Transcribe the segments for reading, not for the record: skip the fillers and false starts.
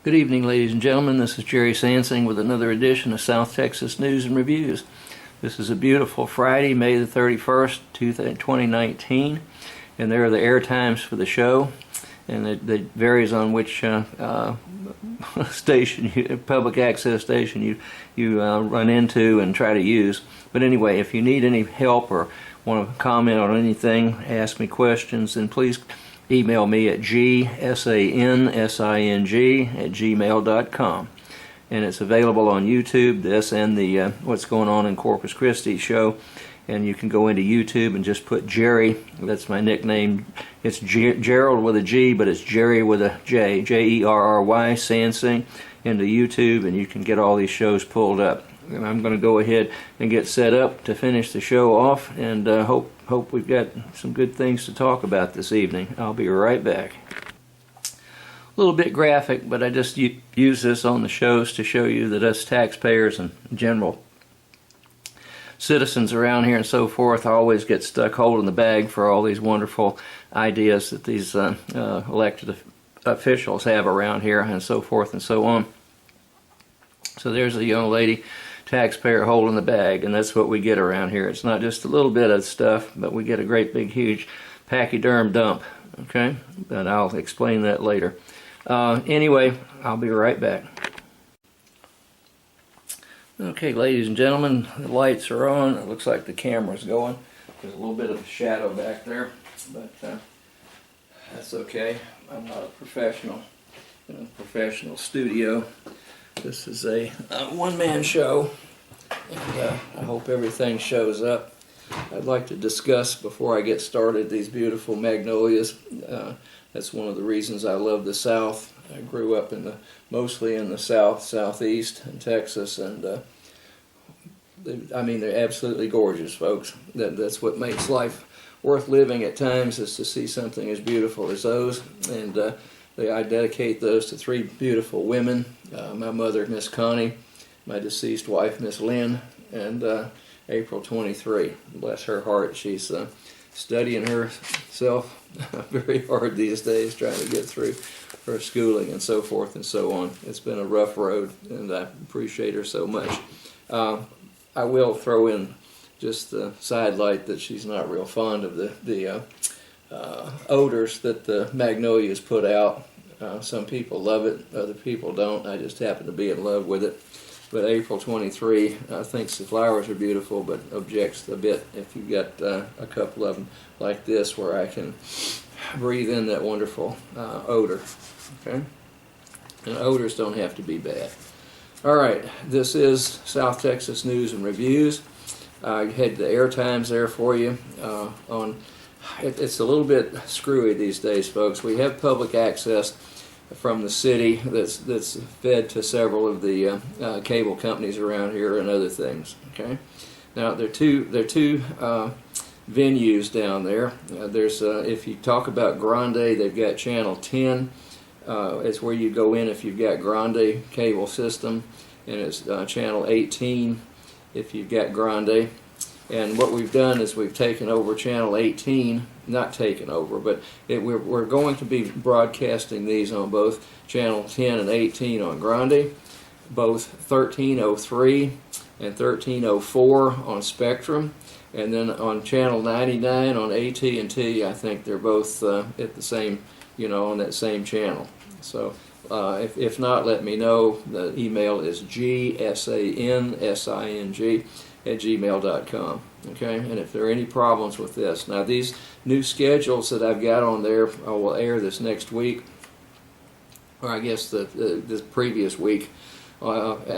Good evening, ladies and gentlemen. This is Jerry Sansing with another edition of South Texas News and Reviews. This is a beautiful Friday, May the 31st, 2019, and there are the air times for the show, and it varies on which station, public access station you run into and try to use. But anyway, if you need any help or want to comment on anything, ask me questions, then please email me at gsansing@gmail.com. And it's available on YouTube, this and the What's Going On in Corpus Christi show. And you can go into YouTube and just put Jerry, that's my nickname. It's Gerald with a G, but it's Jerry with a J, Jerry Sansing, into YouTube, and you can get all these shows pulled up. And I'm going to go ahead and get set up to finish the show off, and hope we've got some good things to talk about this evening. I'll be right back. A little bit graphic, but I just use this on the shows to show you that us taxpayers and general citizens around here and so forth always get stuck holding the bag for all these wonderful ideas that these elected officials have around here and so forth and so on. So there's a young lady taxpayer holding the bag, and that's what we get around here. It's not just a little bit of stuff, but we get a great big huge pachyderm dump. Okay, but I'll explain that later. Anyway, I'll be right back. Okay, ladies and gentlemen, the lights are on. It looks like the camera's going. There's a little bit of a shadow back there, but that's okay. I'm not a professional in a professional studio. This is a one-man show, and I hope everything shows up. I'd like to discuss, before I get started, these beautiful magnolias. That's one of the reasons I love the South. I grew up mostly in the southeast in Texas, and I mean, they're absolutely gorgeous, folks. That's what makes life worth living at times, is to see something as beautiful as those. And I dedicate those to three beautiful women. My mother, Miss Connie, my deceased wife, Miss Lynn, and April 23. Bless her heart. She's studying herself very hard these days, trying to get through her schooling and so forth and so on. It's been a rough road, and I appreciate her so much. I will throw in just the sidelight that she's not real fond of the odors that the magnolias put out. Some people love it, other people don't. I just happen to be in love with it. But April 23 thinks the flowers are beautiful, but objects a bit if you've got a couple of them like this where I can breathe in that wonderful odor. Okay? And odors don't have to be bad. All right, this is South Texas News and Reviews. I had the air times there for you. It's a little bit screwy these days, folks. We have public access from the city that's fed to several of the cable companies around here and other things. Okay, now there are two venues down there. There's if you talk about Grande, they've got channel 10. It's where you go in if you've got Grande cable system, and it's channel 18 if you've got Grande. And what we've done is we've taken over channel 18, not taken over, but we're going to be broadcasting these on both channel 10 and 18 on Grande, both 1303 and 1304 on Spectrum, and then on channel 99 on AT&T. I think they're both at the same, on that same channel. So if not, let me know. The email is gsansing@gmail.com. Okay, and if there are any problems with this, now these new schedules that I've got on there, I will air this next week, or I guess the previous week,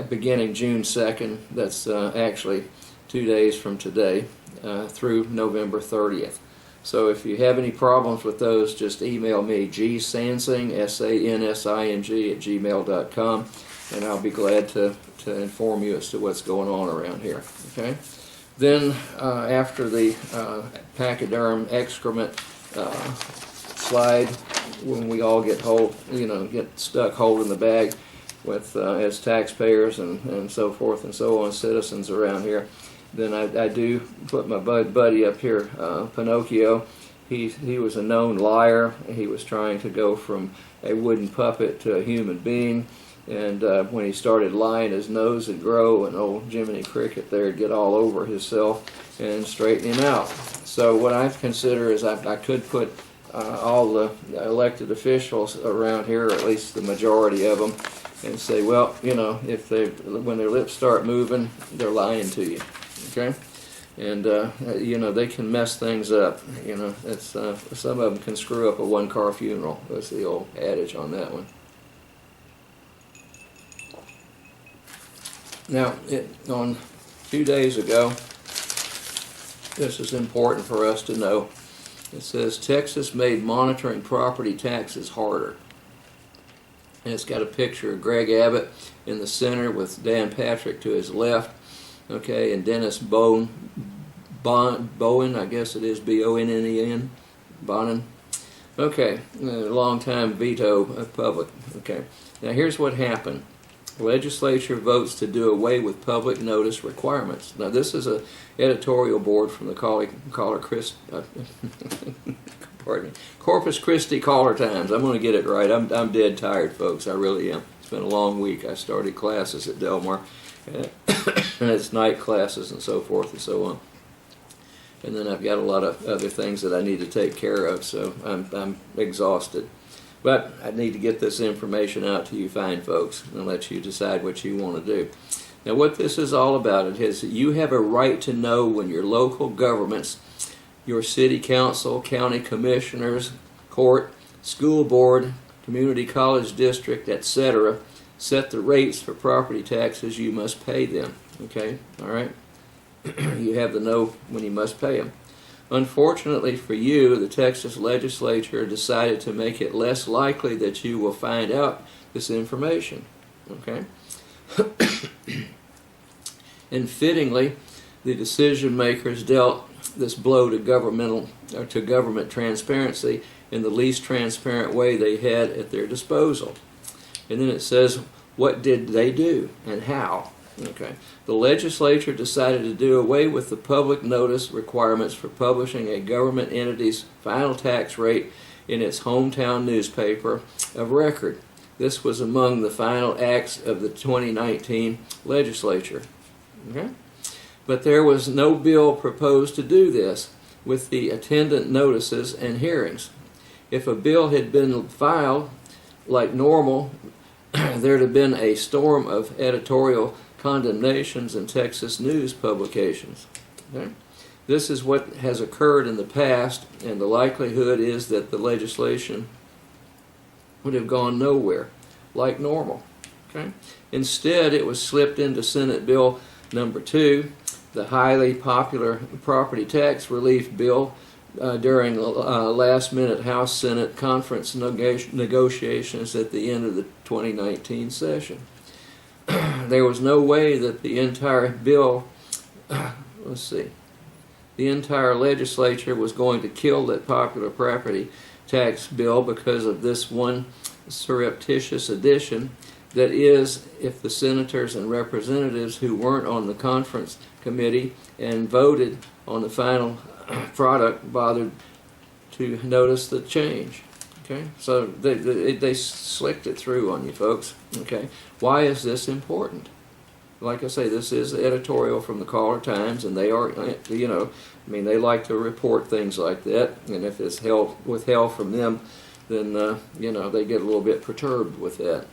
beginning June 2nd. That's actually 2 days from today, through November 30th. So if you have any problems with those, just email me, gsansing, SANSING, @gmail.com, and I'll be glad to inform you as to what's going on around here. Okay. Then after the pachyderm excrement slide, when we all get stuck holding the bag with as taxpayers and so forth and so on, citizens around here, then I do put my buddy up here, Pinocchio. he was a known liar. He was trying to go from a wooden puppet to a human being. And when he started lying, his nose would grow, and old Jiminy Cricket there would get all over himself and straighten him out. So what I consider is I could put all the elected officials around here, or at least the majority of them, and say, well, you know, when their lips start moving, they're lying to you, okay? And you know, they can mess things up. You know, it's some of them can screw up a one-car funeral. That's the old adage on that one. Now, on 2 days ago, this is important for us to know. It says Texas made monitoring property taxes harder. And it's got a picture of Greg Abbott in the center with Dan Patrick to his left, okay, and Dennis Bowen, I guess it is, B-O-N-N-E-N, Bonnen. Okay, a long-time veto of public. Okay, now here's what happened. The legislature votes to do away with public notice requirements. Now this is an editorial board from the Corpus Christi Caller Times. I'm going to get it right. I'm dead tired, folks. I really am. It's been a long week. I started classes at Delmar, and it's night classes and so forth and so on. And then I've got a lot of other things that I need to take care of, so I'm exhausted. But I need to get this information out to you fine folks and let you decide what you want to do. Now what this is all about is you have a right to know when your local governments, your city council, county commissioners, court, school board, community college district, etc., set the rates for property taxes you must pay them. Okay? All right? You have to know when you must pay them. Unfortunately for you, the Texas legislature decided to make it less likely that you will find out this information. Okay? And fittingly, the decision makers dealt this blow to government transparency in the least transparent way they had at their disposal. And then it says, what did they do and how? Okay. The legislature decided to do away with the public notice requirements for publishing a government entity's final tax rate in its hometown newspaper of record. This was among the final acts of the 2019 legislature. Okay? But there was no bill proposed to do this with the attendant notices and hearings. If a bill had been filed like normal, there'd have been a storm of editorial condemnations in Texas news publications. Okay? This is what has occurred in the past, and the likelihood is that the legislation would have gone nowhere, like normal. Okay? Instead, it was slipped into Senate Bill number 2, the highly popular property tax relief bill, during last-minute House-Senate conference negotiations at the end of the 2019 session. There was no way that the entire bill, the entire legislature was going to kill that popular property tax bill because of this one surreptitious addition. That is, if the senators and representatives who weren't on the conference committee and voted on the final product bothered to notice the change. Okay, so they slicked it through on you folks. Okay, why is this important? Like I say, this is the editorial from the Caller Times, and they are, you know, I mean, they like to report things like that, and if it's withheld from them, then you know, they get a little bit perturbed with that.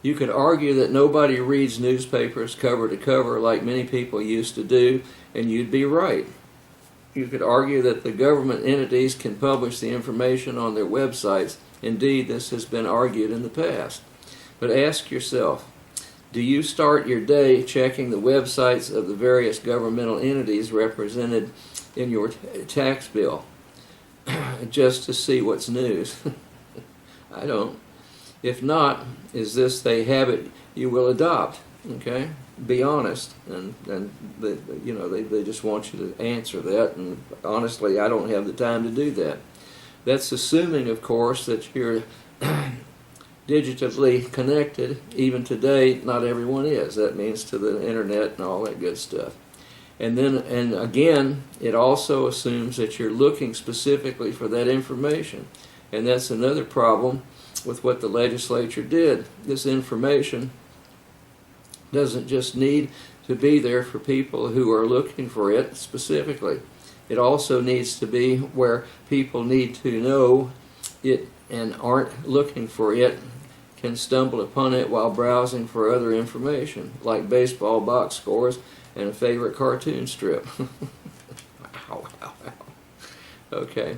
You could argue that nobody reads newspapers cover to cover like many people used to do, and you'd be right. You could argue that the government entities can publish the information on their websites. Indeed, this has been argued in the past. But ask yourself, do you start your day checking the websites of the various governmental entities represented in your tax bill just to see what's news? I don't. If not, is this a habit you will adopt? Okay? Be honest, and they, you know, they just want you to answer that, and honestly, I don't have the time to do that. That's assuming, of course, that you're digitally connected. Even today, not everyone is. That means to the internet and all that good stuff. And again, it also assumes that you're looking specifically for that information. And that's another problem with what the legislature did. This information doesn't just need to be there for people who are looking for it specifically. It also needs to be where people need to know it and aren't looking for it, can stumble upon it while browsing for other information, like baseball box scores and a favorite cartoon strip. Wow. Okay.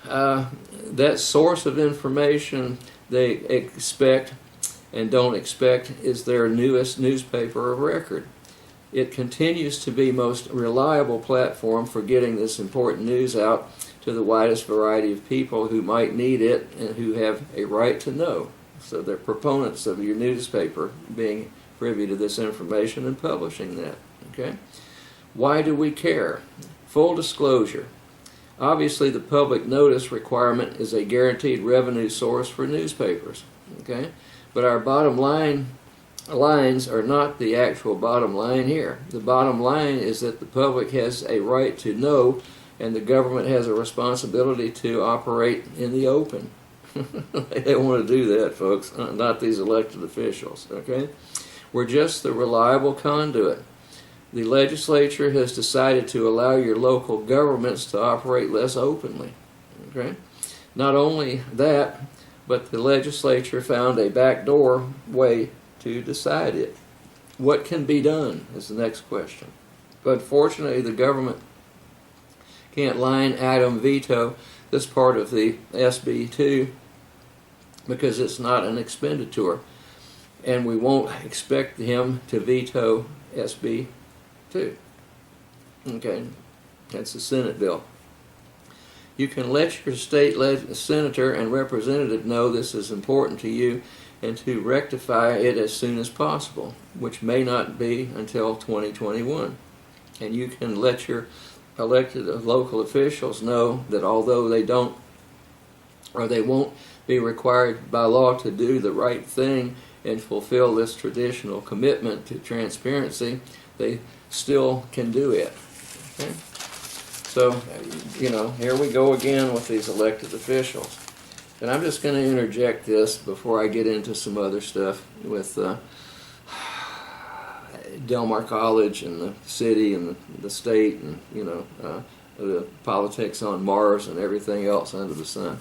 That source of information they expect and don't expect is their newest newspaper of record. It continues to be most reliable platform for getting this important news out to the widest variety of people who might need it and who have a right to know. So they're proponents of your newspaper being privy to this information and publishing that. Okay? Why do we care? Full disclosure. Obviously, the public notice requirement is a guaranteed revenue source for newspapers. Okay? But our bottom lines are not the actual bottom line here. The bottom line is that the public has a right to know, and the government has a responsibility to operate in the open. They want to do that, folks, not these elected officials. Okay? We're just the reliable conduit. The legislature has decided to allow your local governments to operate less openly. Okay? Not only that, but the legislature found a backdoor way to decide it. What can be done is the next question. But fortunately, the government can't line item veto this part of the SB 2 because it's not an expenditure, and we won't expect him to veto SB 2. Okay, that's a Senate bill. You can let your state senator and representative know this is important to you and to rectify it as soon as possible, which may not be until 2021. And you can let your elected local officials know that although they don't or they won't be required by law to do the right thing and fulfill this traditional commitment to transparency, they still can do it. Okay? So, here we go again with these elected officials. And I'm just going to interject this before I get into some other stuff with Del Mar College and the city and the state and, the politics on Mars and everything else under the sun.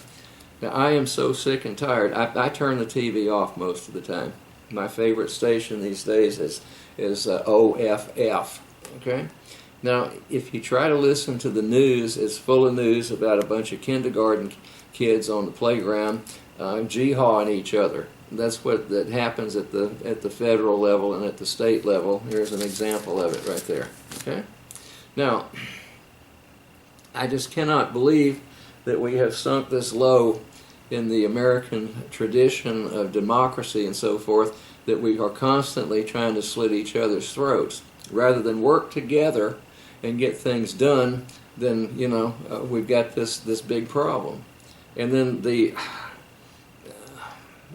Now, I am so sick and tired. I turn the TV off most of the time. My favorite station these days is OFF. Okay? Now, if you try to listen to the news, it's full of news about a bunch of kindergarten kids on the playground jihading each other. That's what that happens at the federal level and at the state level. Here's an example of it right there. Okay? Now, I just cannot believe that we have sunk this low in the American tradition of democracy and so forth that we are constantly trying to slit each other's throats. Rather than work together and get things done, then, we've got this big problem. And then the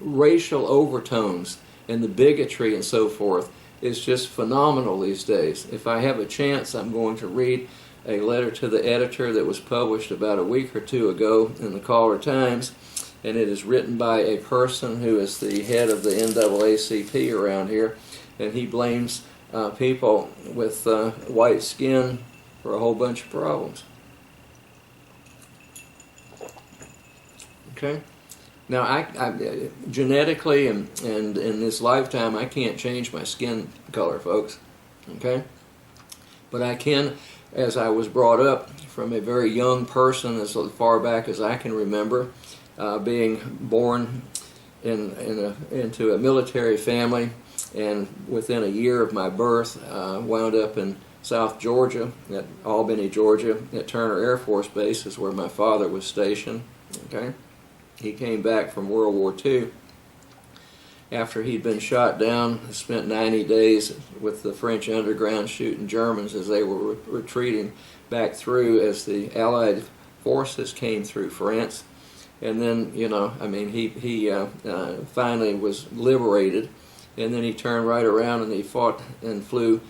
racial overtones and the bigotry and so forth is just phenomenal these days. If I have a chance, I'm going to read a letter to the editor that was published about a week or two ago in the Caller Times, and it is written by a person who is the head of the NAACP around here, and he blames people with white skin for a whole bunch of problems. Okay? Now, I genetically and in this lifetime, I can't change my skin color, folks. Okay? But I can, as I was brought up from a very young person, as far back as I can remember, being born into a military family, and within a year of my birth, wound up in South Georgia, at Albany, Georgia, at Turner Air Force Base, is where my father was stationed. Okay? He came back from World War II after he'd been shot down, spent 90 days with the French underground shooting Germans as they were retreating back through as the Allied forces came through France. And then, he finally was liberated, and then he turned right around and he fought and flew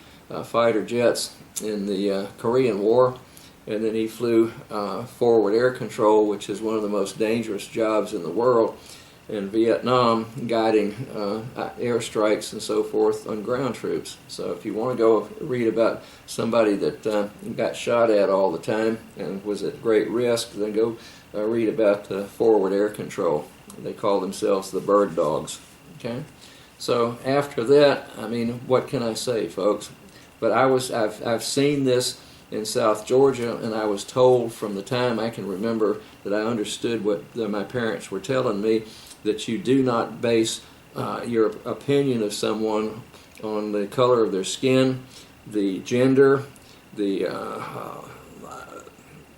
fighter jets in the Korean War, and then he flew forward air control, which is one of the most dangerous jobs in the world, in Vietnam, guiding airstrikes and so forth on ground troops. So if you want to go read about somebody that got shot at all the time and was at great risk, then go read about forward air control. They call themselves the bird dogs. Okay, so after that, I mean, what can I say, folks? But I've seen this in South Georgia, and I was told from the time I can remember that I understood what my parents were telling me, that you do not base your opinion of someone on the color of their skin, the gender, the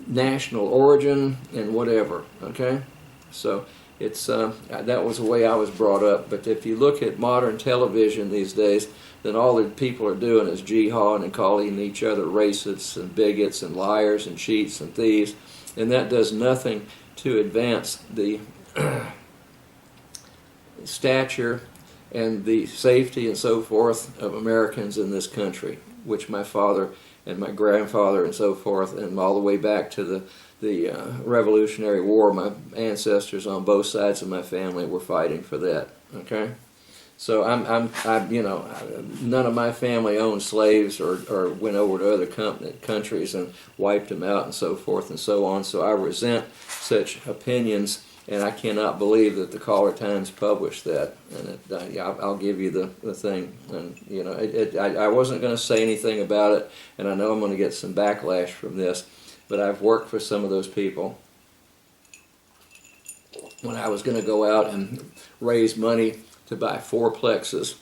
national origin, and whatever. Okay, so it's that was the way I was brought up. But if you look at modern television these days, then all the people are doing is jihading and calling each other racists and bigots and liars and cheats and thieves, and that does nothing to advance the stature and the safety and so forth of Americans in this country, which my father and my grandfather and so forth, and all the way back to the Revolutionary War, my ancestors on both sides of my family were fighting for that. Okay, so I'm you know, none of my family owned slaves or went over to other countries and wiped them out and so forth and so on. So I resent such opinions. And I cannot believe that the Caller Times published that. And I'll give you the thing. And you know, I wasn't going to say anything about it, and I know I'm going to get some backlash from this. But I've worked for some of those people when I was going to go out and raise money to buy fourplexes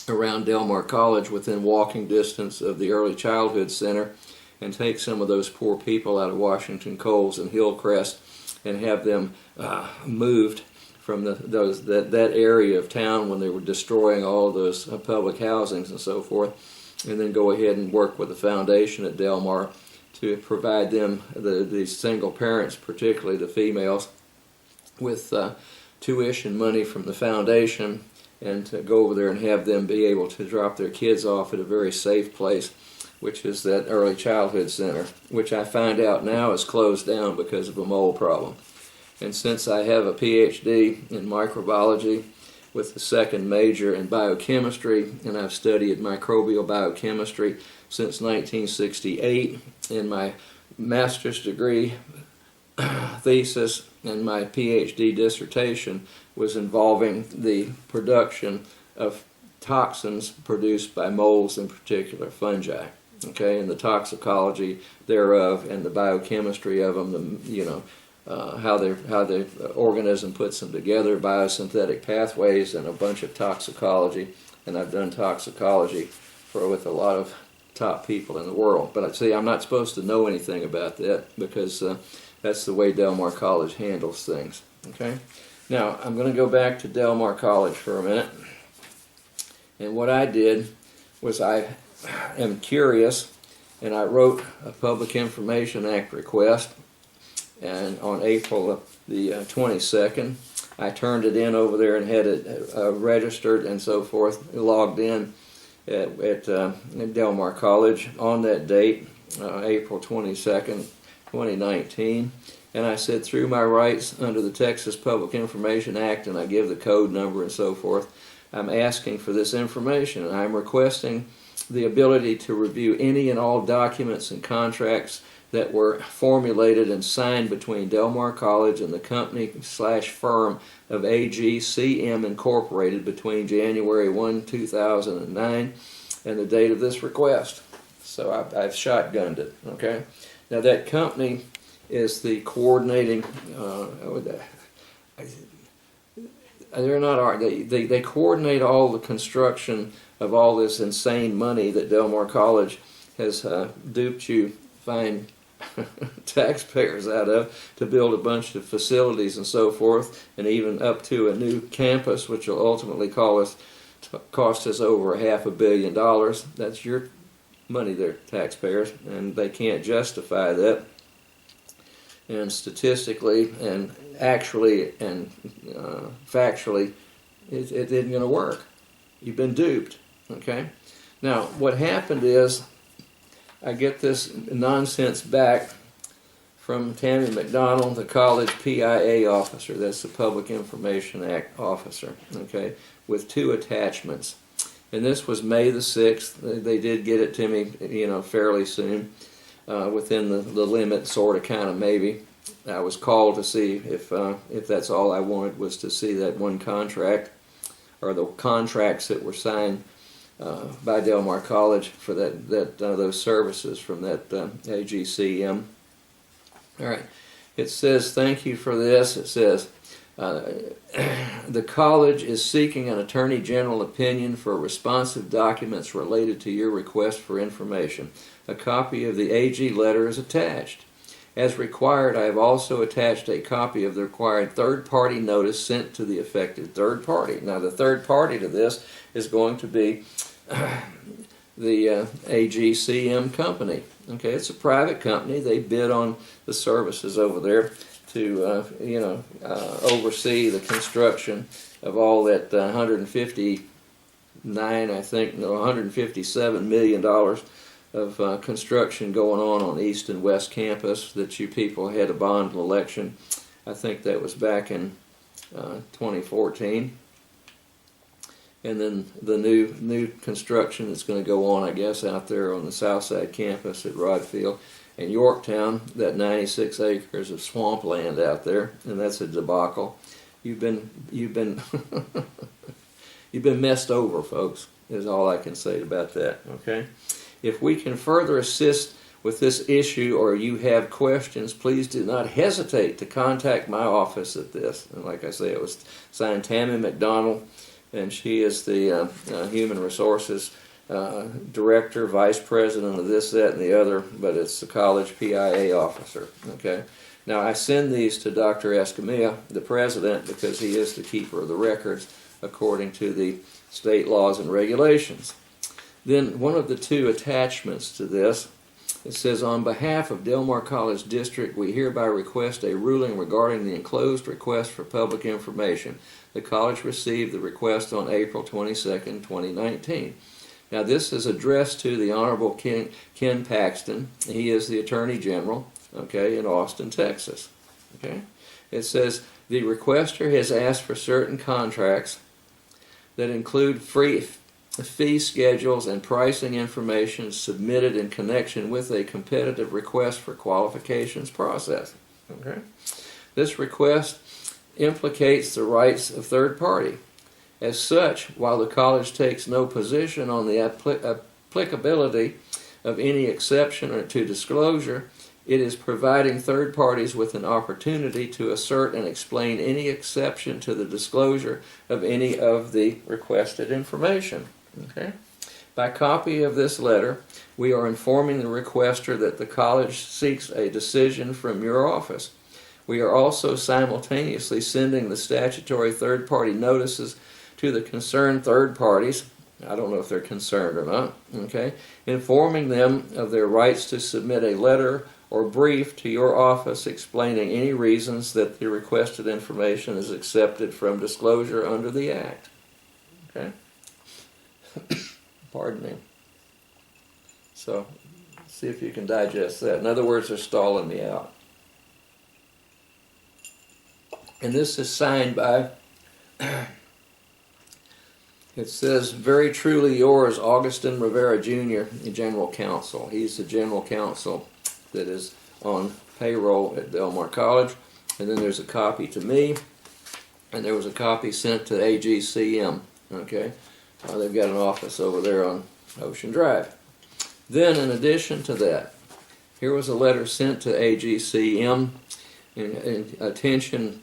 around Del Mar College within walking distance of the Early Childhood Center, and take some of those poor people out of Washington Coles and Hillcrest and have them moved from that area of town when they were destroying all of those public housings and so forth, and then go ahead and work with the foundation at Del Mar to provide them, the single parents, particularly the females, with tuition money from the foundation, and to go over there and have them be able to drop their kids off at a very safe place, which is that Early Childhood Center, which I find out now is closed down because of a mold problem. And since I have a PhD in microbiology with a second major in biochemistry, and I've studied microbial biochemistry since 1968, and my master's degree thesis and my PhD dissertation was involving the production of toxins produced by molds, in particular fungi. Okay, and the toxicology thereof, and the biochemistry of them, how the organism puts them together, biosynthetic pathways, and a bunch of toxicology. And I've done toxicology with a lot of top people in the world. But see, I'm not supposed to know anything about that because that's the way Del Mar College handles things. Okay, now I'm going to go back to Del Mar College for a minute. And what I did was I am curious, and I wrote a Public Information Act request, and on April the 22nd I turned it in over there and had it registered and so forth, logged in at Del Mar College on that date, April 22nd, 2019. And I said, through my rights under the Texas Public Information Act, and I give the code number and so forth, I'm asking for this information, and I'm requesting the ability to review any and all documents and contracts that were formulated and signed between Del Mar College and the company/firm of AGCM Incorporated between January 1, 2009 and the date of this request. So I've shotgunned it. Okay. Now that company is the coordinating. They're not. They coordinate all the construction of all this insane money that Del Mar College has duped you fine taxpayers out of to build a bunch of facilities and so forth, and even up to a new campus, which will ultimately cost us over $500 million. That's your money there, taxpayers, and they can't justify that. And statistically and actually and factually, it isn't going to work. You've been duped. Okay, Now, what happened is I get this nonsense back from Tammy McDonald, the college PIA officer, that's the Public Information Act officer, okay, with 2 attachments. And this was May the 6th. They did get it to me, fairly soon, within the limit, sort of, kind of, maybe. I was called to see if that's all I wanted, was to see that one contract, or the contracts that were signed by Del Mar College for those services from that AGCM. All right. It says, thank you for this. It says, the college is seeking an Attorney General opinion for responsive documents related to your request for information. A copy of the AG letter is attached. As required, I have also attached a copy of the required third-party notice sent to the affected third party. Now, the third party to this is going to be the AGCM company. Okay, it's a private company. They bid on the services over there to, oversee the construction of all that $157 million of construction going on East and West Campus that you people had a bond election. I think that was back in 2014. And then the new construction that's going to go on, I guess, out there on the Southside campus at Rodfield. And Yorktown, that 96 acres of swampland out there, and that's a debacle. You've been you've been messed over, folks, is all I can say about that. Okay? If we can further assist with this issue, or you have questions, please do not hesitate to contact my office at this. And like I say, it was signed Tammy McDonald, and she is the Human Resources Director, Vice President of this, that, and the other, but it's the college PIA officer. Okay. Now, I send these to Dr. Escamilla, the president, because he is the keeper of the records according to the state laws and regulations. Then one of the 2 attachments to this, it says, on behalf of Del Mar College District, we hereby request a ruling regarding the enclosed request for public information. The college received the request on April 22nd, 2019. Now, this is addressed to the Honorable Ken Paxton. He is the Attorney General, okay, in Austin, Texas. Okay, it says the requester has asked for certain contracts that include fee schedules and pricing information submitted in connection with a competitive request for qualifications process. Okay, this request implicates the rights of third party. As such, while the college takes no position on the applicability of any exception or to disclosure, it is providing third parties with an opportunity to assert and explain any exception to the disclosure of any of the requested information. Okay? By copy of this letter, we are informing the requester that the college seeks a decision from your office. We are also simultaneously sending the statutory third-party notices to the concerned third parties, I don't know if they're concerned or not, okay, informing them of their rights to submit a letter or brief to your office explaining any reasons that the requested information is accepted from disclosure under the Act. Okay? Pardon me. So, see if you can digest that. In other words, they're stalling me out. And this is signed by... It says, very truly yours, Augustin Rivera Jr., the General Counsel. He's the General Counsel that is on payroll at Del Mar College. And then there's a copy to me, and there was a copy sent to AGCM. Okay, they've got an office over there on Ocean Drive. Then, in addition to that, here was a letter sent to AGCM. In attention,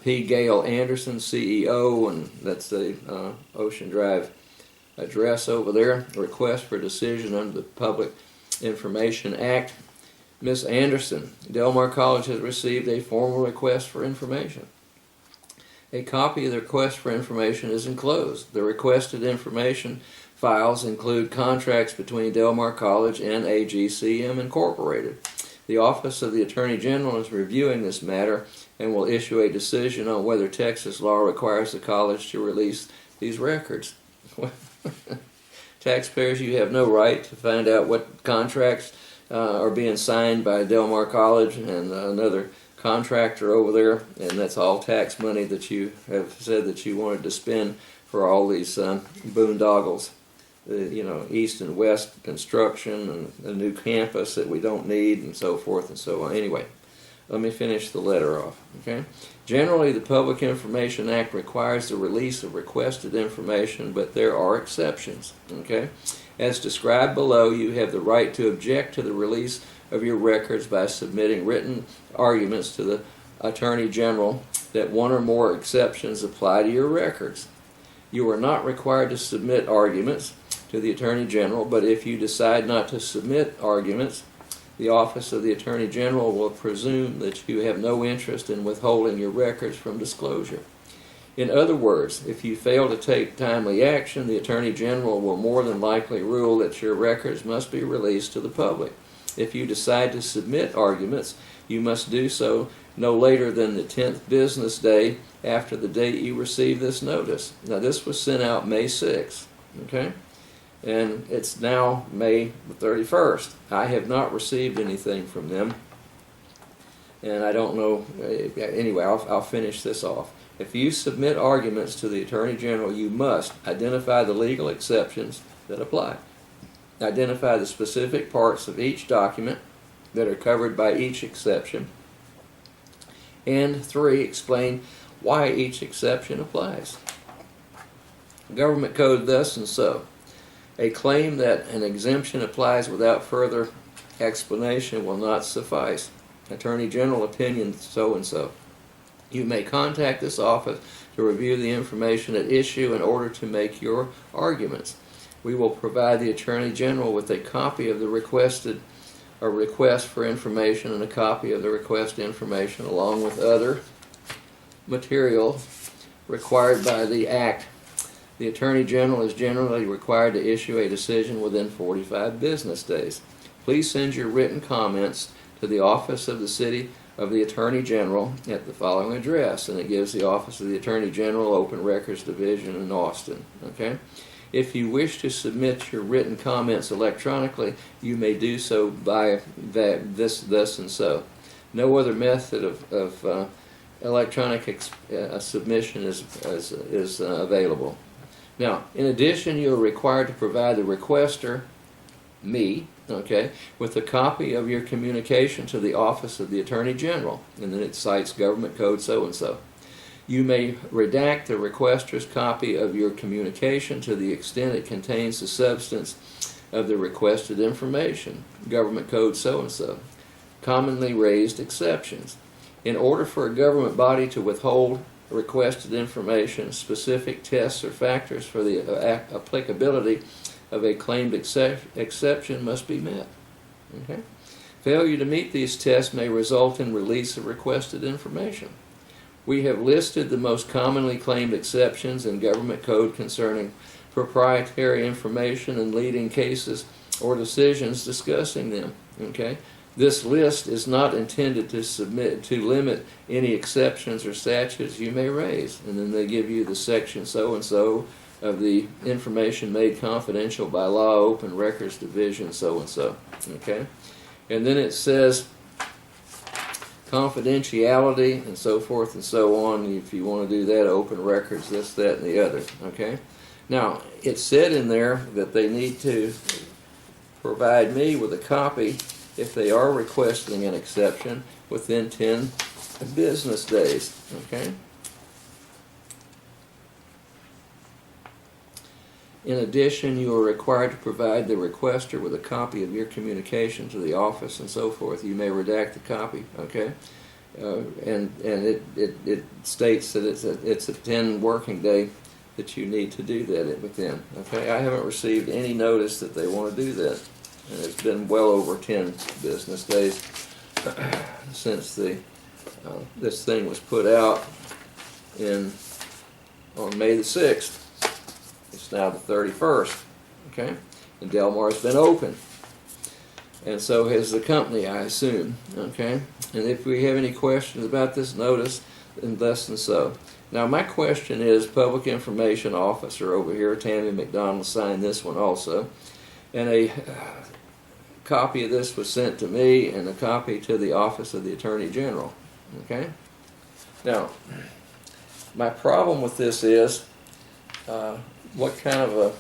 P. Gale Anderson, CEO, and that's the Ocean Drive address over there. Request for decision under the Public Information Act. Ms. Anderson, Del Mar College has received a formal request for information. A copy of the request for information is enclosed. The requested information files include contracts between Del Mar College and AGCM Incorporated. The Office of the Attorney General is reviewing this matter and will issue a decision on whether Texas law requires the college to release these records. Taxpayers, you have no right to find out what contracts are being signed by Del Mar College and another contractor over there, and that's all tax money that you have said that you wanted to spend for all these boondoggles. East and west construction and a new campus that we don't need and so forth and so on. Anyway, let me finish the letter off. Okay. Generally, the Public Information Act requires the release of requested information, but there are exceptions. Okay. As described below, you have the right to object to the release of your records by submitting written arguments to the Attorney General that one or more exceptions apply to your records. You are not required to submit arguments to the Attorney General, but if you decide not to submit arguments, the Office of the Attorney General will presume that you have no interest in withholding your records from disclosure. In other words, if you fail to take timely action, the Attorney General will more than likely rule that your records must be released to the public. If you decide to submit arguments, you must do so no later than the 10th business day after the date you receive this notice. Now, this was sent out May 6th, okay? And it's now May the 31st. I have not received anything from them, and I don't know. Anyway, I'll finish this off. If you submit arguments to the Attorney General, you must identify the legal exceptions that apply. Identify the specific parts of each document that are covered by each exception. And 3, explain why each exception applies. Government Code thus and so. A claim that an exemption applies without further explanation will not suffice. Attorney General opinion so and so. You may contact this office to review the information at issue in order to make your arguments. We will provide the Attorney General with a copy of the request for information and a copy of the request information along with other material required by the Act. The Attorney General is generally required to issue a decision within 45 business days. Please send your written comments to the Office of the Attorney General at the following address, and it gives the Office of the Attorney General, Open Records Division in Austin. Okay? If you wish to submit your written comments electronically, you may do so by this and so. No other method of electronic submission is available. Now, in addition, you are required to provide the requester, me, okay, with a copy of your communication to the Office of the Attorney General, and then it cites Government Code so-and-so. You may redact the requester's copy of your communication to the extent it contains the substance of the requested information, Government Code so-and-so. Commonly raised exceptions. In order for a government body to withhold requested information, specific tests or factors for the applicability of a claimed exception must be met. Okay? Failure to meet these tests may result in release of requested information. We have listed the most commonly claimed exceptions in Government Code concerning proprietary information and leading cases or decisions discussing them. Okay? This list is not intended to limit any exceptions or statutes you may raise. And then they give you the section so-and-so of the information made confidential by law, Open Records Division, so-and-so. Okay? And then it says confidentiality and so forth and so on. If you want to do that, Open Records, this, that, and the other. Okay? Now, it said in there that they need to provide me with a copy if they are requesting an exception within 10 business days. Okay? In addition, you are required to provide the requester with a copy of your communication to the office and so forth. You may redact the copy. Okay? And it states that it's a 10 working day that you need to do that within. Okay? I haven't received any notice that they want to do that. And it's been well over 10 business days since this thing was put out on May the 6th. It's now the 31st, okay? And Del Mar's been open. And so has the company, I assume, okay? And if we have any questions about this notice, and less than so. Now my question is, Public Information Officer over here, Tammy McDonald, signed this one also, and a copy of this was sent to me and a copy to the Office of the Attorney General. Okay? Now, my problem with this is, what kind of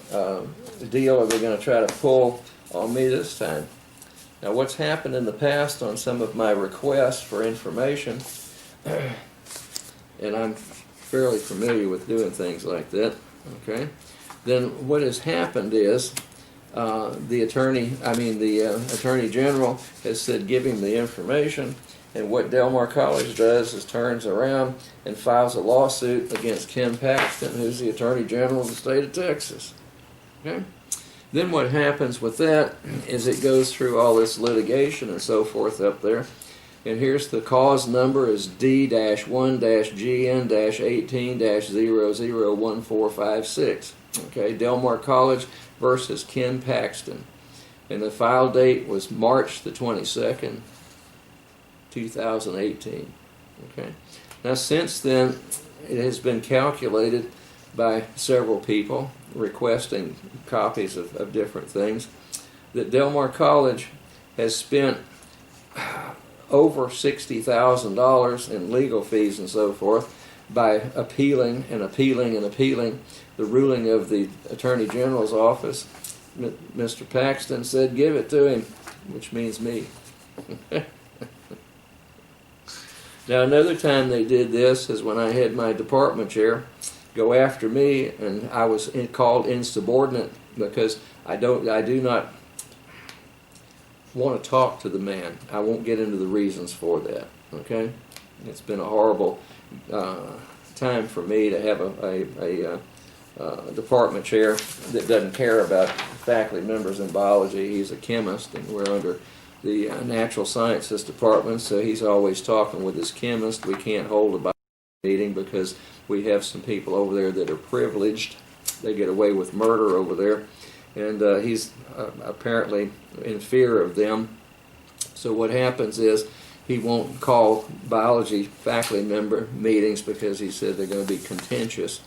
a deal are they going to try to pull on me this time? Now, what's happened in the past on some of my requests for information, and I'm fairly familiar with doing things like that, okay? Then what has happened is the Attorney General has said give him the information, and what Del Mar College does is turns around and files a lawsuit against Ken Paxton, who's the Attorney General of the state of Texas. Okay? Then what happens with that is it goes through all this litigation and so forth up there. And here's the cause number is D-1-GN-18-001456. Okay, Del Mar College versus Ken Paxton. And the file date was March the 22nd, 2018. Okay. Now since then, it has been calculated by several people requesting copies of different things that Del Mar College has spent over $60,000 in legal fees and so forth by appealing and appealing and appealing the ruling of the Attorney General's office. Mr. Paxton said give it to him, which means me. Now another time they did this is when I had my department chair go after me, and I was called insubordinate because I do not want to talk to the man. I won't get into the reasons for that. Okay, it's been a horrible time for me to have a department chair that doesn't care about faculty members in biology. He's a chemist, and we're under the natural sciences department, so he's always talking with his chemist. We can't hold a biology meeting because we have some people over there that are privileged. They get away with murder over there, and he's apparently in fear of them. So what happens is he won't call biology faculty member meetings because he said they're going to be contentious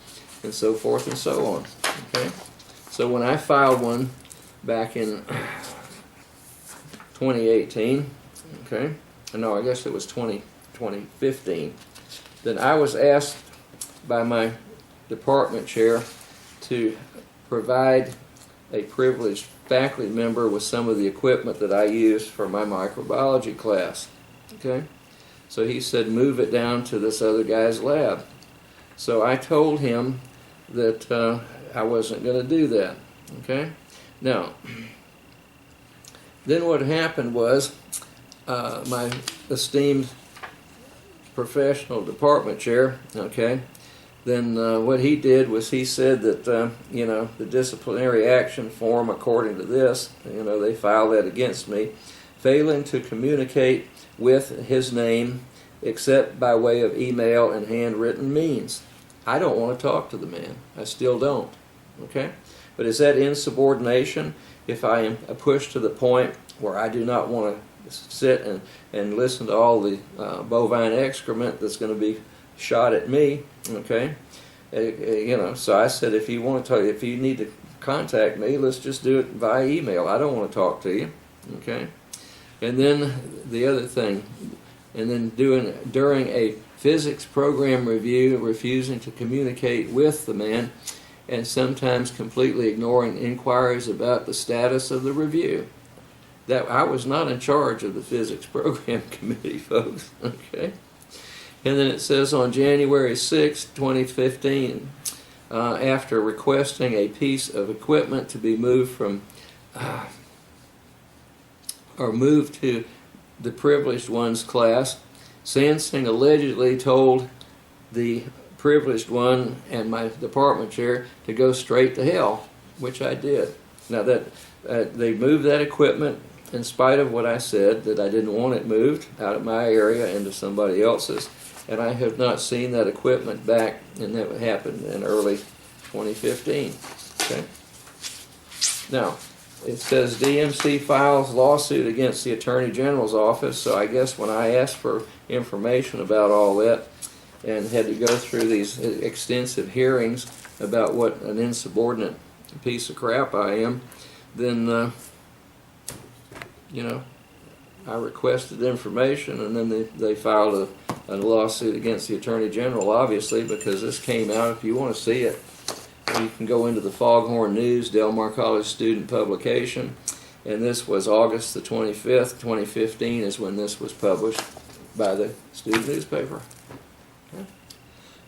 and so forth and so on. Okay, so when I filed one back in 2018, okay, no, I guess it was 2015, then I was asked by my department chair to provide a privileged faculty member with some of the equipment that I used for my microbiology class. Okay, so he said move it down to this other guy's lab. So I told him that I wasn't going to do that. Okay, now then what happened was my esteemed professional department chair, okay, then what he did was he said that the disciplinary action form according to this, they filed that against me, failing to communicate with his name except by way of email and handwritten means. I don't want to talk to the man. I still don't. Okay, but is that insubordination if I am pushed to the point where I do not want to sit and listen to all the bovine excrement that's going to be shot at me? Okay, so I said, if you want to talk, if you need to contact me, let's just do it via email. I don't want to talk to you. Okay, and then the other thing, and then during a physics program review, refusing to communicate with the man, and sometimes completely ignoring inquiries about the status of the review. That I was not in charge of the physics program committee, folks. Okay, and then it says on January 6, 2015, after requesting a piece of equipment to be moved from or moved to the privileged one's class, Sansing allegedly told the privileged one and my department chair to go straight to hell, which I did. Now that they moved that equipment in spite of what I said, that I didn't want it moved out of my area into somebody else's, and I have not seen that equipment back, and that happened in early 2015. Okay. Now, it says DMC files lawsuit against the Attorney General's office, so I guess when I asked for information about all that, and had to go through these extensive hearings about what an insubordinate piece of crap I am, then you know, I requested information, and then they filed a lawsuit against the Attorney General, obviously, because this came out. If you want to see it, you can go into the Foghorn News, Del Mar College student publication, and this was August the 25th, 2015 is when this was published by the student newspaper. Okay.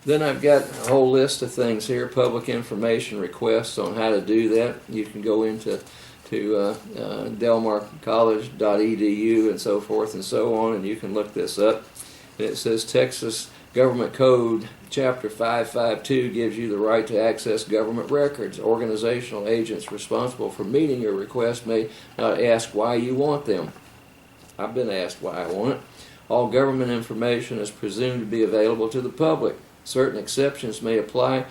Then I've got a whole list of things here, public information requests on how to do that. You can go into delmarcollege.edu and so forth and so on, and you can look this up. And it says Texas Government Code Chapter 552 gives you the right to access government records. Organizational agents responsible for meeting your request may not ask why you want them. I've been asked why I want it. All government information is presumed to be available to the public. Certain exceptions may apply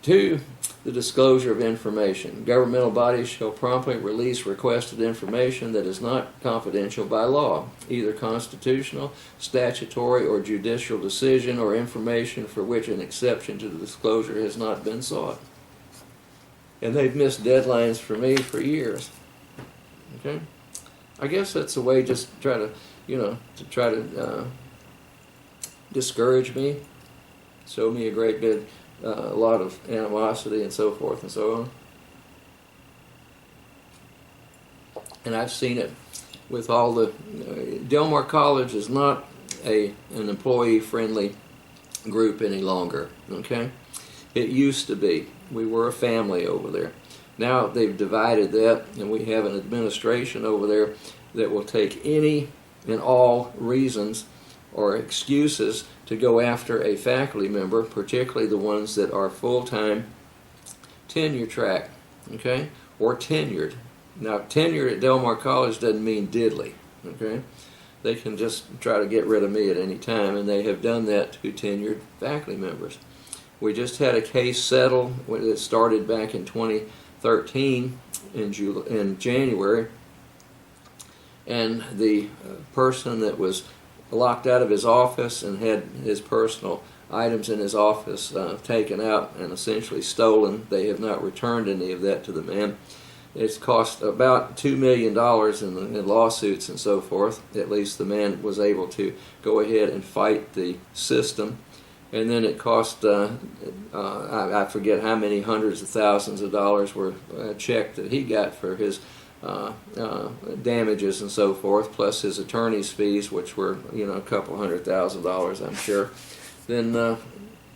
to the disclosure of information. Governmental bodies shall promptly release requested information that is not confidential by law, either constitutional, statutory, or judicial decision, or information for which an exception to the disclosure has not been sought. And they've missed deadlines for me for years. Okay? I guess that's a way just to try to, discourage me, show me a great bit, a lot of animosity and so forth and so on. And I've seen it with all the Del Mar College is not an employee-friendly group any longer. Okay, it used to be. We were a family over there. Now they've divided that, and we have an administration over there that will take any and all reasons or excuses to go after a faculty member, particularly the ones that are full-time tenure track, okay, or tenured. Now, tenured at Del Mar College doesn't mean diddly, okay? They can just try to get rid of me at any time, and they have done that to tenured faculty members. We just had a case settled that started back in 2013 in January, and the person that was locked out of his office and had his personal items in his office taken out and essentially stolen. They have not returned any of that to the man. It's cost about $2 million in lawsuits and so forth. At least the man was able to go ahead and fight the system. And then it cost, I forget how many hundreds of thousands of dollars were a check that he got for his damages and so forth, plus his attorney's fees, which were a couple $100,000, I'm sure. Then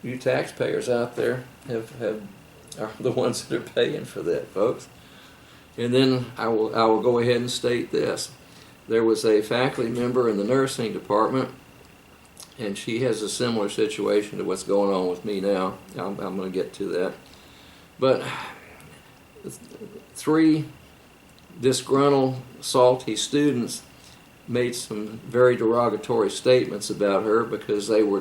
you taxpayers out there are the ones that are paying for that, folks. And then I will go ahead and state this: there was a faculty member in the nursing department, and she has a similar situation to what's going on with me now. I'm going to get to that, but 3 disgruntled, salty students made some very derogatory statements about her because they were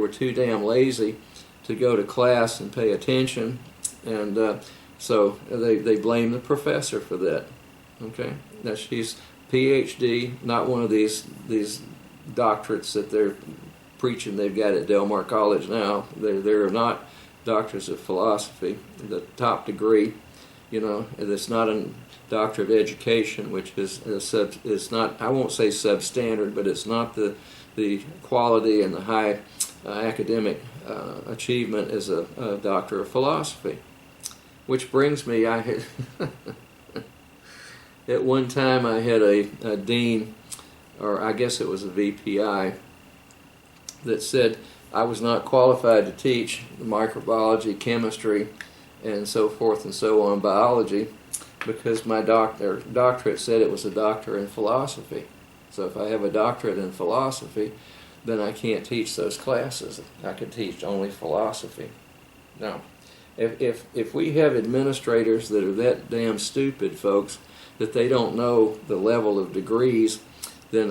too damn lazy to go to class and pay attention, and so they blame the professor for that. Okay, now she's PhD, not one of these doctorates that they're preaching they've got at Del Mar College now. They're not doctors of philosophy. The top degree, it's not a Doctor of Education, which is not, I won't say substandard, but it's not the quality and the high academic achievement as a Doctor of Philosophy. Which brings me, at one time I had a dean, or I guess it was a VPI, that said I was not qualified to teach microbiology, chemistry, and so forth and so on, biology, because my doctorate said it was a doctor in philosophy. So if I have a doctorate in philosophy, then I can't teach those classes. I can teach only philosophy. Now, if we have administrators that are that damn stupid, folks, that they don't know the level of degrees, then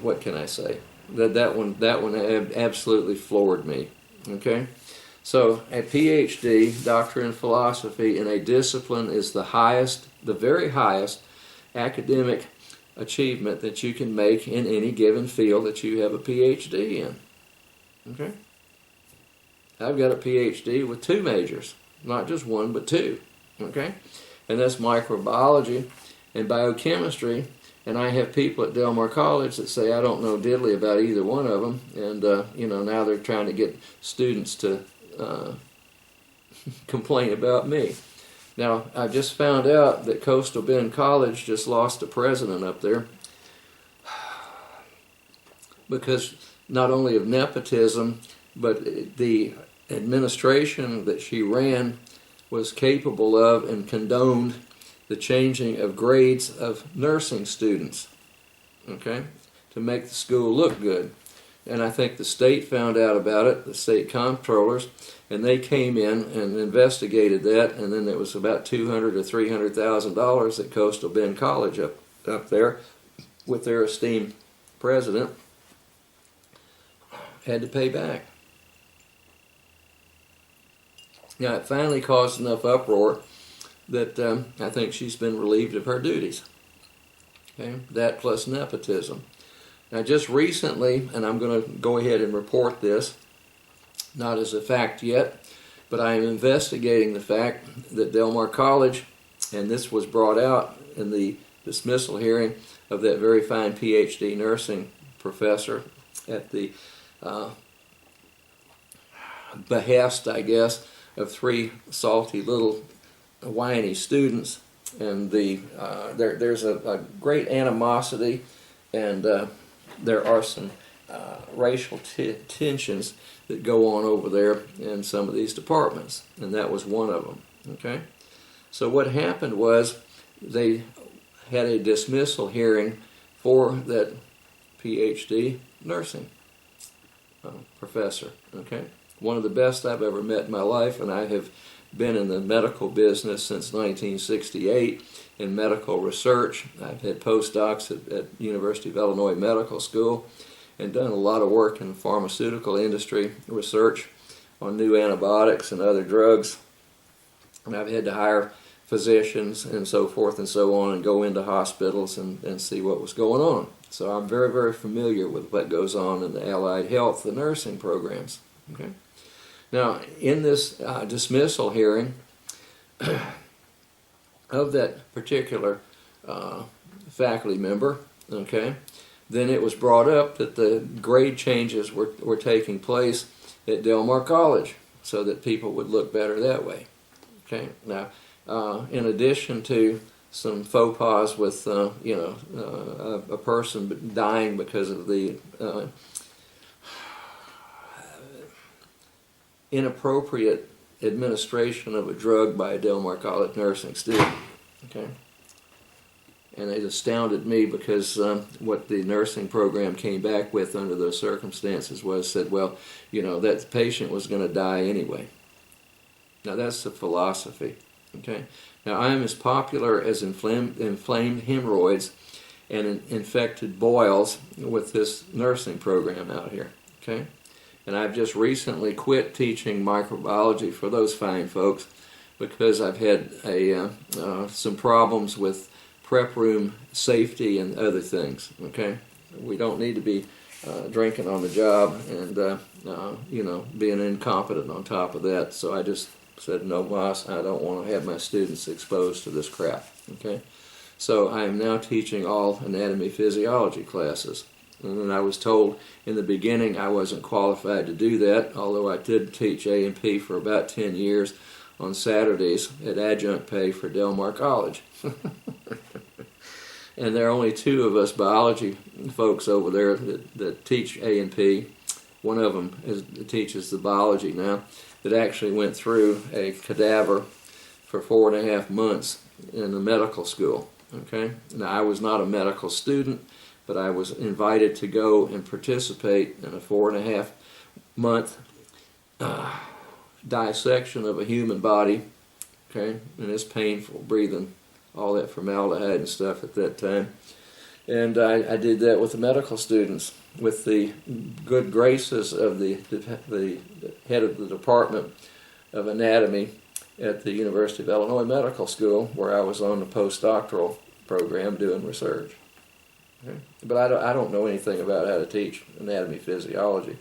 what can I say? That one absolutely floored me. Okay? So a PhD, doctor in philosophy, in a discipline is the very highest academic achievement that you can make in any given field that you have a PhD in. Okay? I've got a PhD with 2 majors, not just 1, but 2, okay? And that's microbiology and biochemistry, and I have people at Del Mar College that say I don't know diddly about either one of them, and now they're trying to get students to complain about me. Now, I just found out that Coastal Bend College just lost a president up there because not only of nepotism, but the administration that she ran was capable of and condoned the changing of grades of nursing students, okay, to make the school look good. And I think the state found out about it, the state comptrollers, and they came in and investigated that, and then it was about $200,000 to $300,000 that Coastal Bend College up there, with their esteemed president, had to pay back. Now, it finally caused enough uproar that I think she's been relieved of her duties. Okay? That plus nepotism. Now, just recently, and I'm going to go ahead and report this, not as a fact yet, but I am investigating the fact that Del Mar College, and this was brought out in the dismissal hearing of that very fine PhD nursing professor at the behest, I guess, of 3 salty little whiny students, and there's a great animosity, and there are some racial tensions that go on over there in some of these departments, and that was one of them. Okay, so what happened was they had a dismissal hearing for that PhD nursing professor. Okay, one of the best I've ever met in my life, and I have been in the medical business since 1968 in medical research. I've had postdocs at University of Illinois Medical School and done a lot of work in the pharmaceutical industry, research on new antibiotics and other drugs. And I've had to hire physicians and so forth and so on and go into hospitals and see what was going on. So I'm very, very familiar with what goes on in the allied health, the nursing programs. Okay. Now, in this dismissal hearing of that particular faculty member, okay, then it was brought up that the grade changes were taking place at Del Mar College so that people would look better that way. Okay. Now, in addition to some faux pas with a person dying because of the inappropriate administration of a drug by a Del Mar College nursing student. Okay. And it astounded me because what the nursing program came back with under those circumstances said, well, that patient was going to die anyway. Now that's the philosophy. Okay. Now I am as popular as inflamed hemorrhoids and infected boils with this nursing program out here. Okay. And I've just recently quit teaching microbiology for those fine folks because I've had some problems with prep room safety and other things. Okay, we don't need to be drinking on the job and being incompetent on top of that. So I just said, no, boss, I don't want to have my students exposed to this crap. Okay, so I am now teaching all anatomy physiology classes. And then I was told in the beginning I wasn't qualified to do that, although I did teach A&P for about 10 years on Saturdays at adjunct pay for Del Mar College. And there are only 2 of us biology folks over there that teach A&P. One of them teaches the biology now, that actually went through a cadaver for 4.5 months in the medical school. Okay, now I was not a medical student, but I was invited to go and participate in a 4.5 month dissection of a human body. Okay, and it's painful breathing all that formaldehyde and stuff at that time. And I did that with the medical students, with the good graces of the head of the Department of Anatomy at the University of Illinois Medical School, where I was on the postdoctoral program doing research. Okay. But I don't know anything about how to teach anatomy physiology.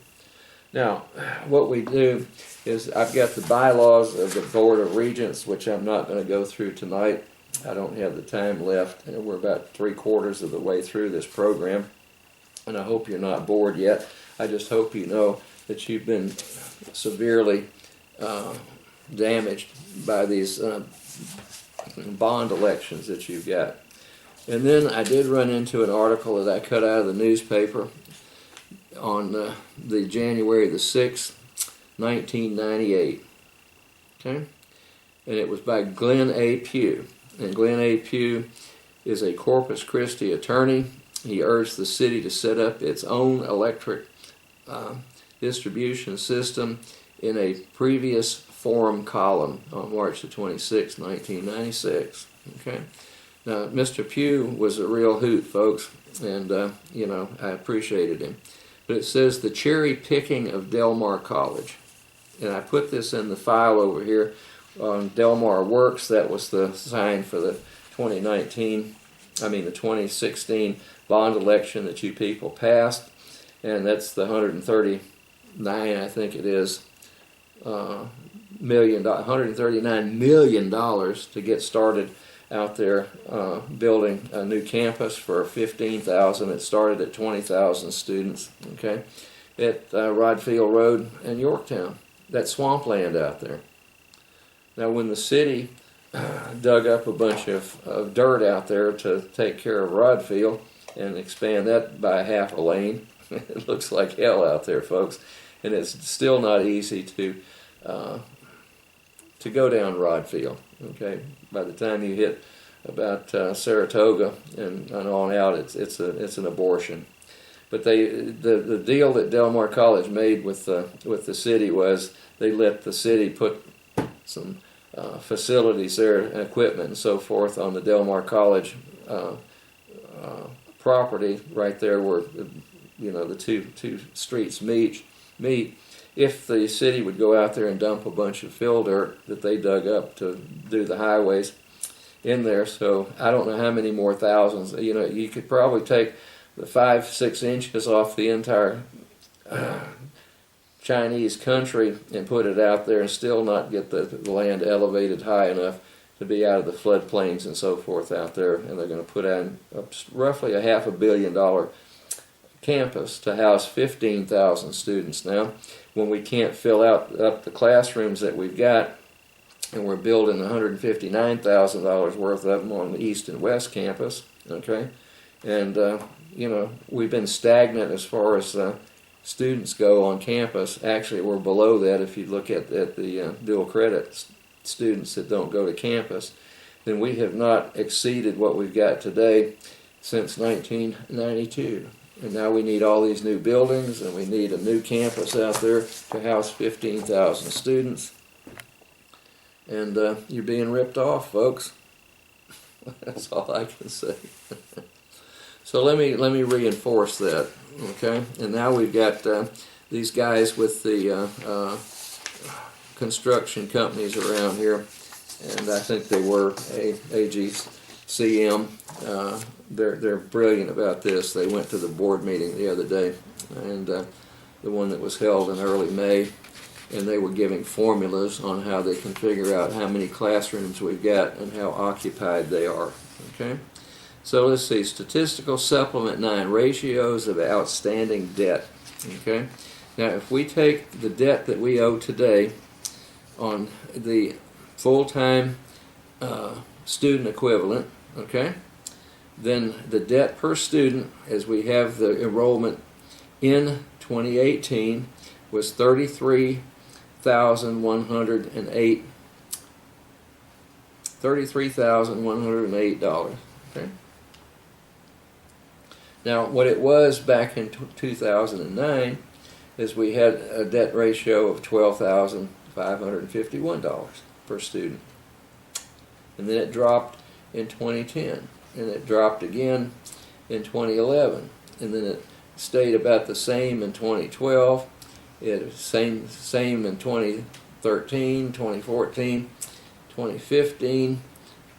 Now, what we do is I've got the bylaws of the Board of Regents, which I'm not going to go through tonight. I don't have the time left, and we're about 3/4 of the way through this program, and I hope you're not bored yet. I just hope you know that you've been severely damaged by these bond elections that you've got. And then I did run into an article that I cut out of the newspaper on the January the 6th, 1998. Okay? And it was by Glenn A. Pugh. And Glenn A. Pugh is a Corpus Christi attorney. He urged the city to set up its own electric distribution system in a previous forum column on March the 26th, 1996. Okay? Now, Mr. Pugh was a real hoot, folks, and, you know, I appreciated him. But it says the cherry picking of Del Mar College. And I put this in the file over here on Del Mar Works. That was the sign for the 2016 bond election that you people passed. And that's the $139, I think it is, $139 million to get started out there building a new campus for 15,000. It started at 20,000 students, okay, at Rodfield Road in Yorktown, that swampland out there. Now, when the city dug up a bunch of dirt out there to take care of Rodfield and expand that by half a lane, it looks like hell out there, folks, and it's still not easy to go down Rodfield, okay. By the time you hit about Saratoga and on out, it's an abortion. But the deal that Del Mar College made with the city was they let the city put some facilities there, and equipment and so forth on the Del Mar College property right there where the two streets meet. If the city would go out there and dump a bunch of fill dirt that they dug up to do the highways in there, so I don't know how many more thousands. You could probably take the 5-6 inches off the entire Chinese country and put it out there and still not get the land elevated high enough to be out of the floodplains and so forth out there. And they're going to put in roughly a $500 million campus to house 15,000 students. Now, when we can't fill up the classrooms that we've got, and we're building $159,000 worth of them on the east and west campus, okay, and we've been stagnant as far as students go on campus. Actually, we're below that if you look at the dual credit students that don't go to campus. Then we have not exceeded what we've got today since 1992. And now we need all these new buildings, and we need a new campus out there to house 15,000 students. And you're being ripped off, folks. That's all I can say. So let me reinforce that, okay? And now we've got these guys with the construction companies around here, and I think they were AGCM. They're brilliant about this. They went to the board meeting the other day, and the one that was held in early May, and they were giving formulas on how they can figure out how many classrooms we've got and how occupied they are. Okay, so let's see, statistical supplement 9, ratios of outstanding debt. Okay, now if we take the debt that we owe today on the full-time student equivalent, okay, then the debt per student as we have the enrollment in 2018 was $33,108. Okay. Now, what it was back in 2009 is we had a debt ratio of $12,551 per student, and then it dropped in 2010, and it dropped again in 2011, and then it stayed about the same in 2012. It was same in 2013, 2014, 2015,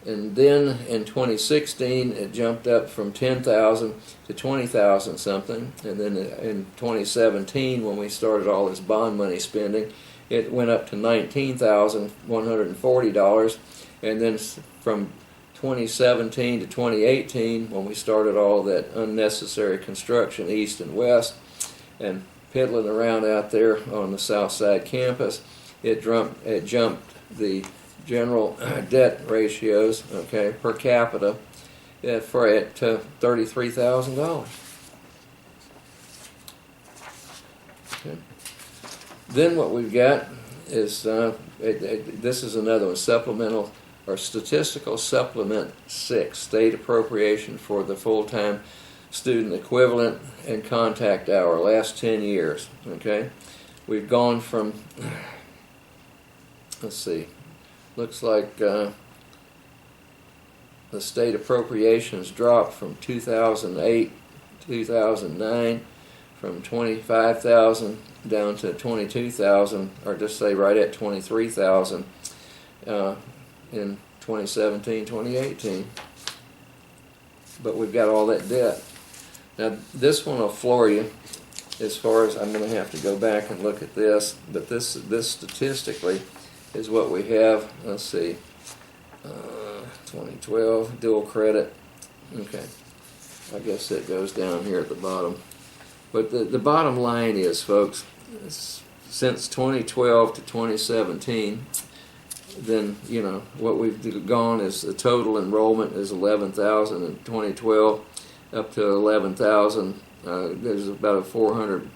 And then in 2016, it jumped up from 10,000 to 20,000 something. And then in 2017, when we started all this bond money spending, it went up to $19,140. And then from 2017 to 2018, when we started all that unnecessary construction east and west and piddling around out there on the south side campus, it jumped the general debt ratios, okay, per capita for it to $33,000. Okay. Then what we've got is this is another one, supplemental or statistical supplement 6, state appropriation for the full-time student equivalent and contact hour last 10 years. Okay, we've gone from, let's see, looks like the state appropriations dropped from 2008 2009 from 25,000 down to 22,000, or just say right at 23,000 in 2017 2018. But we've got all that debt. Now this one will floor you as far as, I'm going to have to go back and look at this, but this statistically is what we have. Let's see, 2012 dual credit. Okay, I guess that goes down here at the bottom. But the bottom line is, folks, since 2012 to 2017, then, you know, what we've gone is the total enrollment is 11,000 in 2012 up to 11,000. There's about a 400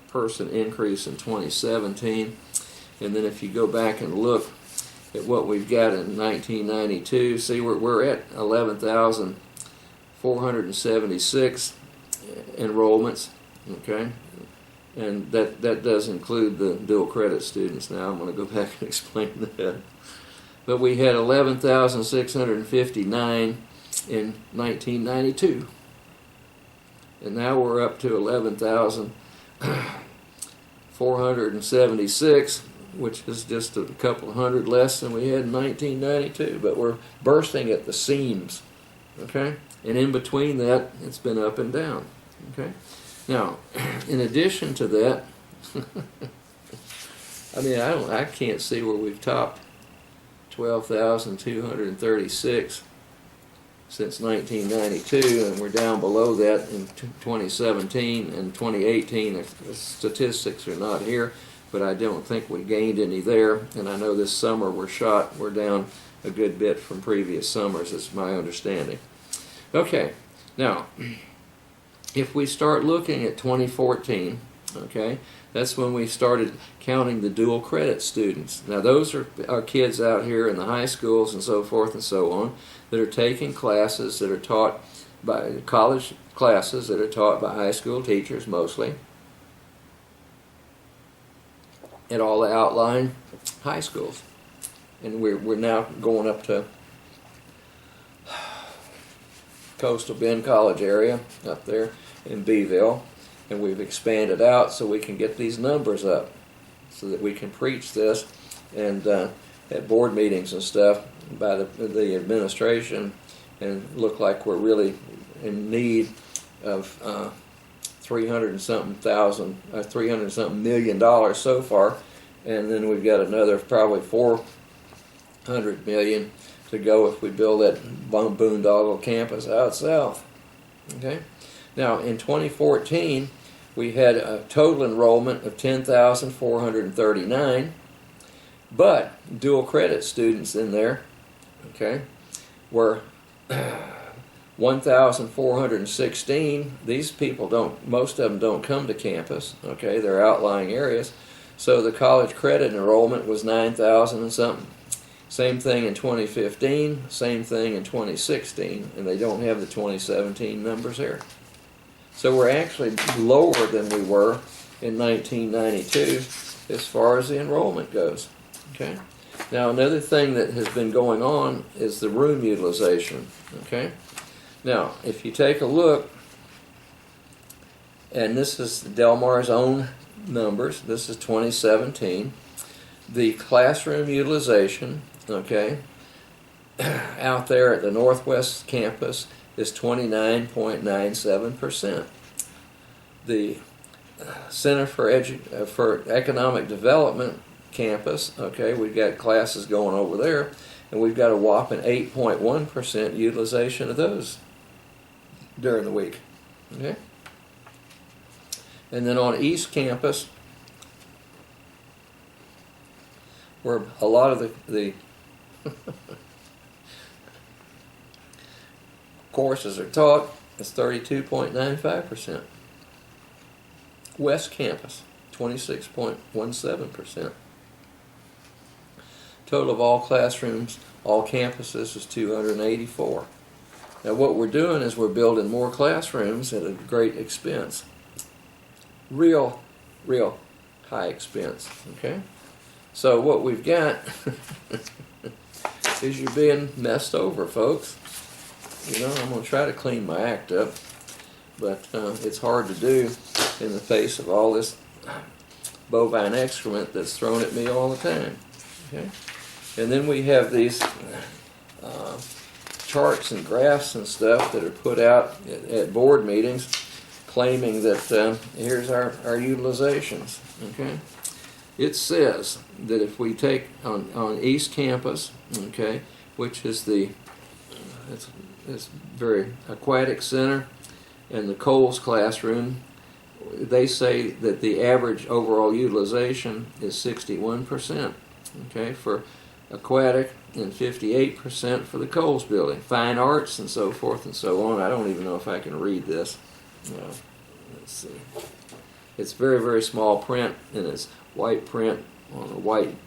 person increase in 2017. And then if you go back and look at what we've got in 1992, see we're at 11,476 enrollments, okay? And that does include the dual credit students. Now I'm going to go back and explain that. But we had 11,659 in 1992. And now we're up to 11,476, which is just a couple of hundred less than we had in 1992. But we're bursting at the seams, okay? And in between that, it's been up and down, okay? Now, in addition to that, I mean, I can't see where we've topped 12,236 since 1992, and we're down below that in 2017 and 2018. The statistics are not here, but I don't think we gained any there. And I know this summer we're down a good bit from previous summers. Is my understanding. Okay, now, if we start looking at 2014, okay, that's when we started counting the dual credit students. Now those are our kids out here in the high schools and so forth and so on that are taking classes that are taught by college classes that are taught by high school teachers mostly at all the outlying high schools. And we're now going up to Coastal Bend College area up there in Beeville, and we've expanded out so we can get these numbers up so that we can preach this and at board meetings and stuff by the administration and look like we're really in need of $300 and something million so far, and then we've got another probably $400 million to go if we build that boondoggle campus out south. Okay. Now in 2014 we had a total enrollment of 10,439, but dual credit students in there, okay, were 1,416. These people most of them don't come to campus, okay, they're outlying areas, so the college credit enrollment was 9,000 and something. Same thing in 2015, same thing in 2016, and they don't have the 2017 numbers here. So we're actually lower than we were in 1992 as far as the enrollment goes. Okay. Now another thing that has been going on is the room utilization. Okay. Now if you take a look, and this is Del Mar's own numbers, this is 2017, the classroom utilization, okay, out there at the Northwest campus is 29.97%. The Center for Economic Development campus, okay, we've got classes going over there, and we've got a whopping 8.1% utilization of those during the week. Okay? And then on East Campus, where a lot of the courses are taught, it's 32.95%. West Campus, 26.17%. Total of all classrooms, all campuses is 284. Now what we're doing is we're building more classrooms at a great expense. Real high expense, okay? So what we've got is you're being messed over, folks. You know, I'm going to try to clean my act up, but it's hard to do in the face of all this bovine excrement that's thrown at me all the time. Okay? And then we have these charts and graphs and stuff that are put out at board meetings claiming that here's our utilizations. Okay? It says that if we take on East Campus, okay, which is it's very aquatic center, and the Coles classroom, they say that the average overall utilization is 61%, okay, for aquatic, and 58% for the Coles building. Fine arts and so forth and so on. I don't even know if I can read this. Let's see. It's very small print, and it's white print on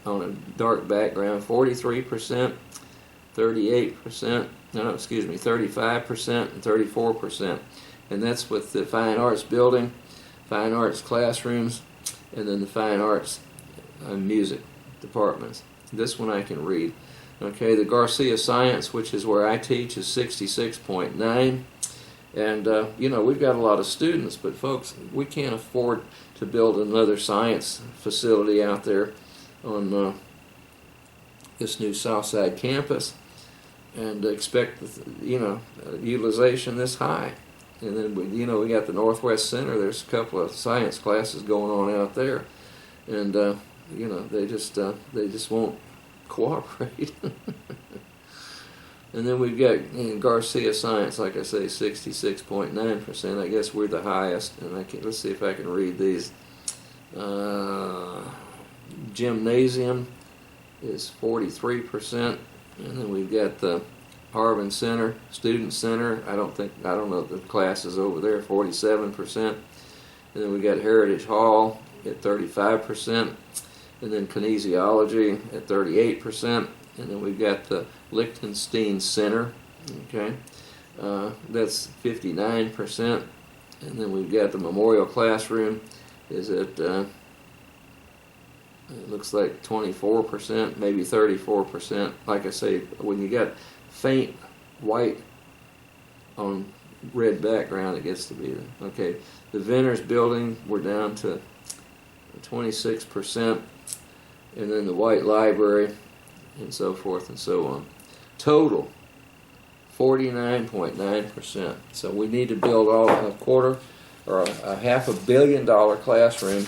a dark background. 43%, 38%. No, excuse me, 35% and 34%. And that's with the fine arts building, fine arts classrooms, and then the fine arts and music departments. This one I can read. Okay, the Garcia Science, which is where I teach, is 66.9. And, you know, we've got a lot of students, but folks, we can't afford to build another science facility out there on this new Southside campus and expect, you know, utilization this high. And then, we got the Northwest Center. There's a couple of science classes going on out there. And, you know, they just won't cooperate. And then we've got Garcia Science, like I say, 66.9%. I guess we're the highest. And let's see if I can read these. Gymnasium is 43%, and then we've got the Harvin Center, Student Center. I don't know if the class is over there. 47%, and then we got Heritage Hall at 35%, and then Kinesiology at 38%. And then we've got the Lichtenstein Center, okay, that's 59%. And then we've got the Memorial Classroom is at, it looks like 24%, maybe 34%. Like I say, when you got faint white on red background, it gets to be, okay. The Venters Building, we're down to 26%. And then the White Library, and so forth and so on. Total, 49.9%. So we need to build a quarter or a $500 million classroom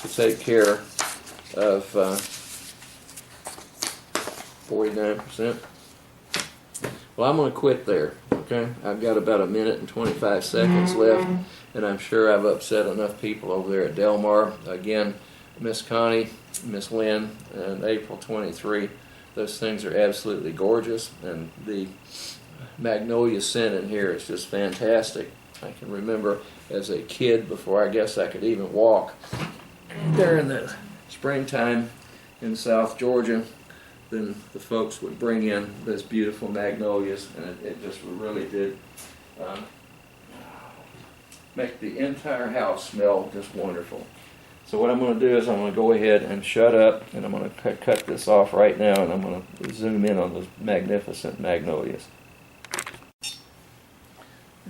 to take care of 49%. Well, I'm going to quit there, okay? I've got about a minute and 25 seconds left, and I'm sure I've upset enough people over there at Del Mar. Again, Miss Connie, Miss Lynn, and April 23. Those things are absolutely gorgeous, and the magnolia scent in here is just fantastic. I can remember as a kid, before I guess I could even walk, during the springtime in South Georgia, then the folks would bring in those beautiful magnolias, and it just really did make the entire house smell just wonderful. So what I'm going to do is I'm going to go ahead and shut up, and I'm going to cut this off right now, and I'm going to zoom in on those magnificent magnolias.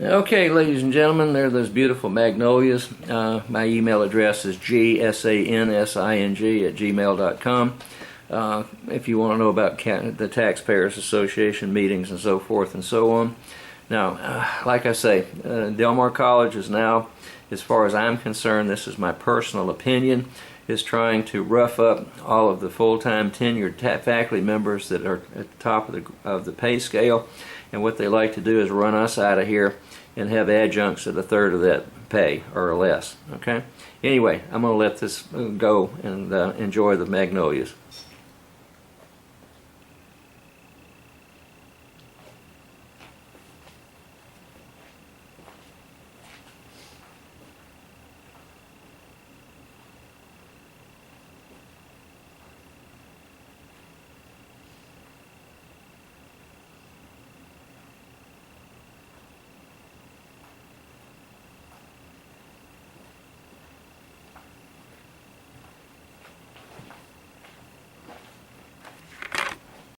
Okay, ladies and gentlemen, there are those beautiful magnolias. My email address is gsansing@gmail.com. if you want to know about the Taxpayers Association meetings and so forth and so on. Now, like I say, Del Mar College is now, as far as I'm concerned, this is my personal opinion, is trying to rough up all of the full-time tenured faculty members that are at the top of the pay scale, and what they like to do is run us out of here and have adjuncts at a third of that pay or less. Okay. Anyway, I'm going to let this go and enjoy the magnolias.